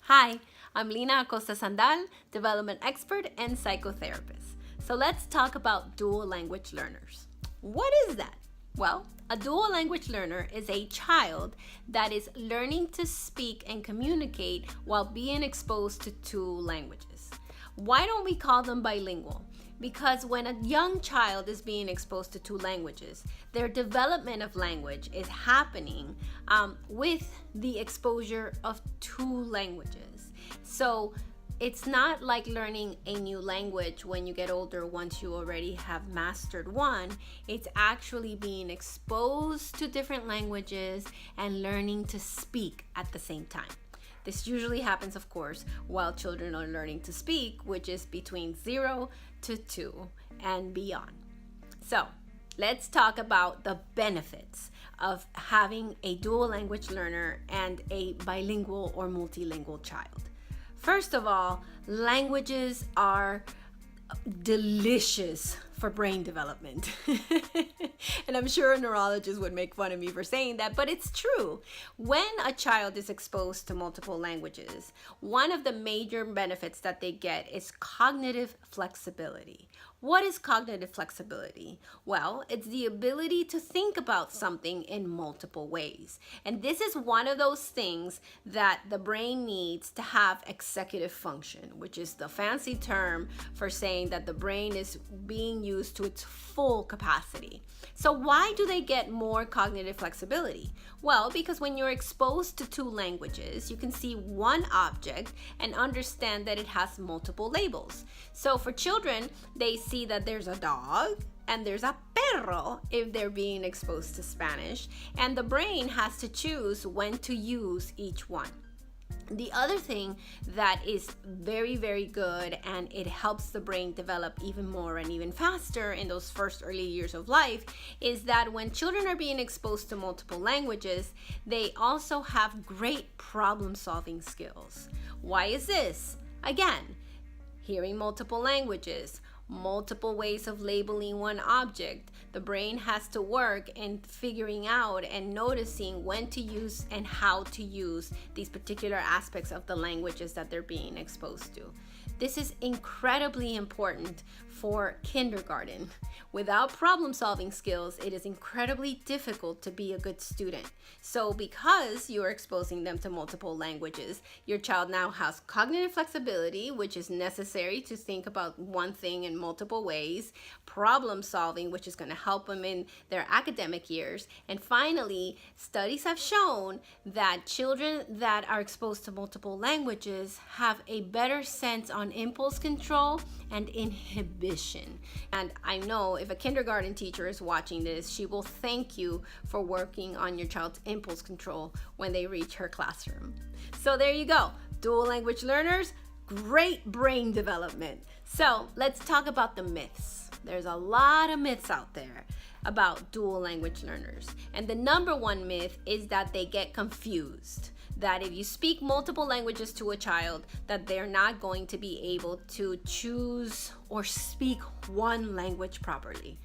Hi, I'm Lina Acosta Sandaal, development expert and psychotherapist. So let's talk about dual language learners. What is that? Well, a dual language learner is a child that is learning to speak and communicate while being exposed to two languages. Why don't we call them bilingual? Because when a young child is being exposed to two languages, their development of language is happening with the exposure of two languages. So it's not like learning a new language when you get older once you already have mastered one. It's actually being exposed to different languages and learning to speak at the same time. This usually happens, of course, while children are learning to speak, which is between 0 to 2 and beyond. So let's talk about the benefits of having a dual language learner and a bilingual or multilingual child. First of all, languages are delicious for brain development. And I'm sure a neurologist would make fun of me for saying that, but it's true. When a child is exposed to multiple languages, one of the major benefits that they get is cognitive flexibility. What is cognitive flexibility? Well, it's the ability to think about something in multiple ways. And this is one of those things that the brain needs to have executive function, which is the fancy term for saying that the brain is being used to its full capacity. So why do they get more cognitive flexibility? Well, because when you're exposed to two languages, you can see one object and understand that it has multiple labels. So for children, they see that there's a dog and there's a perro if they're being exposed to Spanish, and the brain has to choose when to use each one. The other thing that is very, very good, and it helps the brain develop even more and even faster in those first early years of life, is that when children are being exposed to multiple languages, they also have great problem-solving skills. Why is this? Again, hearing multiple languages, multiple ways of labeling one object. The brain has to work in figuring out and noticing when to use and how to use these particular aspects of the languages that they're being exposed to. This is incredibly important for kindergarten. Without problem-solving skills, it is incredibly difficult to be a good student. So because you're exposing them to multiple languages, your child now has cognitive flexibility, which is necessary to think about one thing in multiple ways, problem-solving, which is going to help them in their academic years, and finally, studies have shown that children that are exposed to multiple languages have a better sense on impulse control and inhibition. And I know if a kindergarten teacher is watching this, she will thank you for working on your child's impulse control when they reach her classroom. So there you go. Dual language learners, great brain development. So let's talk about the myths. There's a lot of myths out there about dual language learners. And the number one myth is that they get confused. That if you speak multiple languages to a child, that they're not going to be able to choose or speak one language properly.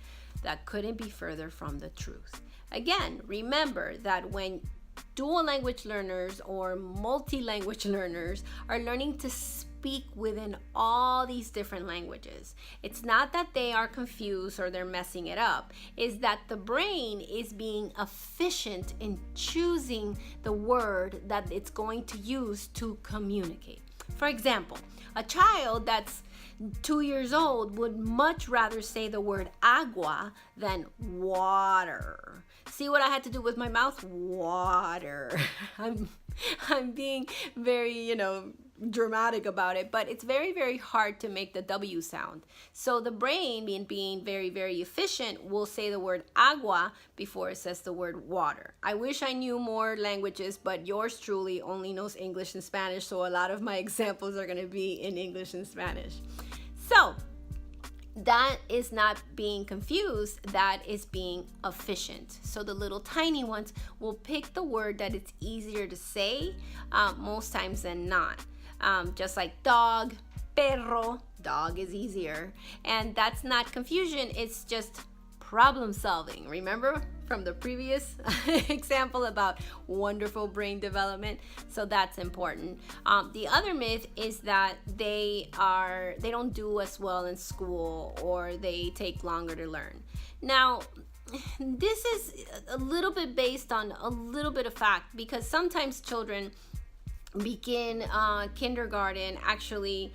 That couldn't be further from the truth. Again, remember that when dual language learners or multi-language learners are learning to speak within all these different languages, it's not that they are confused or they're messing it up. It's that the brain is being efficient in choosing the word that it's going to use to communicate. For example, a child that's 2 years old would much rather say the word agua than water. See what I had to do with my mouth? Water. I'm being very, dramatic about it, but it's very, very hard to make the W sound. So the brain, being very, very efficient, will say the word agua before it says the word water. I wish I knew more languages, but yours truly only knows English and Spanish, so a lot of my examples are going to be in English and Spanish. So that is not being confused, that is being efficient. So the little tiny ones will pick the word that it's easier to say most times than not. Just like dog, perro, dog is easier. And that's not confusion, it's just problem solving. Remember? from the previous example about wonderful brain development. So that's important. The other myth is that they don't do as well in school, or they take longer to learn. Now, this is a little bit based on a little bit of fact, because sometimes children begin kindergarten actually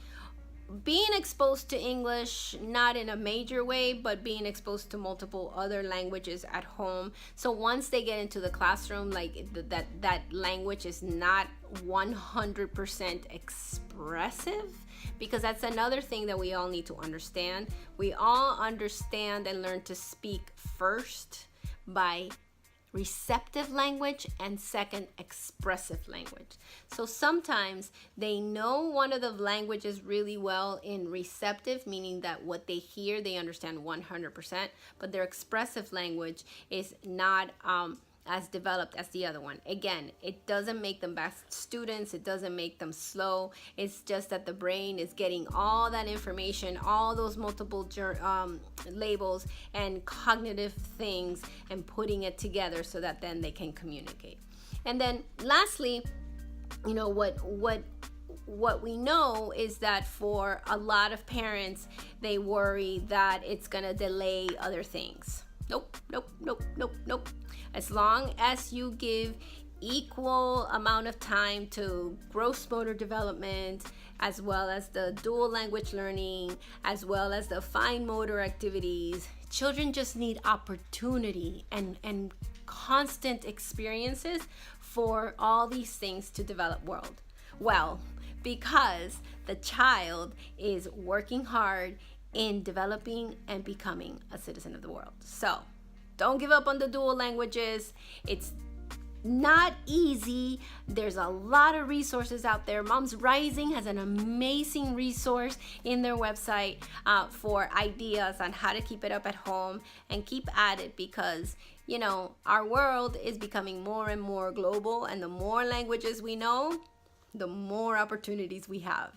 being exposed to English, not in a major way, but being exposed to multiple other languages at home. So once they get into the classroom, like that language is not 100% expressive, because that's another thing that we all need to understand. We all understand and learn to speak first by receptive language, and second, expressive language. So sometimes they know one of the languages really well in receptive, meaning that what they hear, they understand 100%, but their expressive language is not as developed as the other one. Again, it doesn't make them bad students, it doesn't make them slow, it's just that the brain is getting all that information, all those multiple labels and cognitive things, and putting it together so that then they can communicate. And then lastly, you know, what we know is that for a lot of parents, they worry that it's gonna delay other things. Nope. As long as you give equal amount of time to gross motor development, as well as the dual language learning, as well as the fine motor activities, children just need opportunity and constant experiences for all these things to develop well, because the child is working hard in developing and becoming a citizen of the world. So don't give up on the dual languages. It's not easy. There's a lot of resources out there. Moms Rising has an amazing resource in their website for ideas on how to keep it up at home, and keep at it, because you know our world is becoming more and more global, and the more languages we know, the more opportunities we have.